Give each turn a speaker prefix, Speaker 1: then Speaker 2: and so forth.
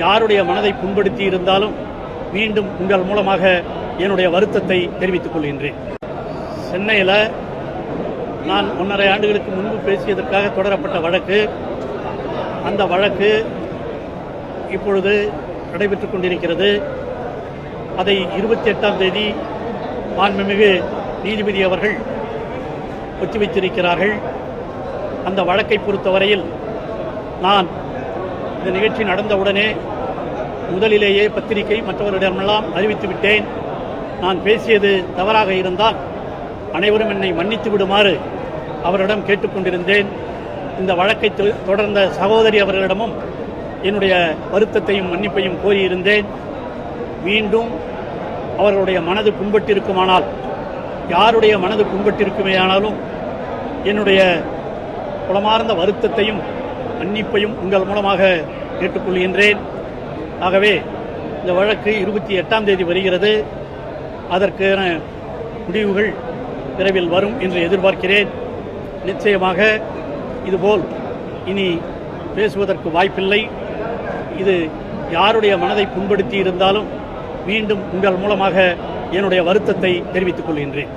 Speaker 1: யாருடைய மனதை புண்படுத்தி இருந்தாலும் மீண்டும் உங்கள் மூலமாக என்னுடைய வருத்தத்தை தெரிவித்துக் கொள்கின்றேன். சென்னையில் நான் 1.5 ஆண்டுகளுக்கு முன்பு பேசியதற்காக தொடரப்பட்ட வழக்கு, அந்த வழக்கு இப்பொழுது நடைபெற்றுக் கொண்டிருக்கிறது. அதை 28ஆம் தேதி மாண்புமிகு நீதிபதி அவர்கள் ஒத்திவைத்திருக்கிறார்கள். அந்த வழக்கை பொறுத்தவரையில் நான் இந்த நிகழ்ச்சி நடந்தவுடனே முதலிலேயே பத்திரிகை மற்றவர்களிடமெல்லாம் அறிவித்துவிட்டேன். நான் பேசியது தவறாக இருந்தால் அனைவரும் என்னை மன்னித்து விடுமாறு அவரிடம் கேட்டுக்கொண்டிருந்தேன். இந்த வழக்கை தொடர்ந்த சகோதரி அவர்களிடமும் என்னுடைய வருத்தத்தையும் மன்னிப்பையும் கோரியிருந்தேன். மீண்டும் அவர்களுடைய மனது புண்பட்டிருக்குமானால், யாருடைய மனது புண்பட்டிருக்குமேயானாலும் என்னுடைய குளமார்ந்த வருத்தத்தையும் மன்னிப்பையும் உங்கள் மூலமாக கேட்டுக்கொள்கின்றேன். ஆகவே இந்த வழக்கு 28ஆம் தேதி வருகிறது. அதற்கான முடிவுகள் விரைவில் வரும் என்று எதிர்பார்க்கிறேன். நிச்சயமாக இதுபோல் இனி பேசுவதற்கு வாய்ப்பில்லை. இது யாருடைய மனதை புண்படுத்தி இருந்தாலும் மீண்டும் உங்கள் மூலமாக என்னுடைய வருத்தத்தை தெரிவித்துக் கொள்கின்றேன்.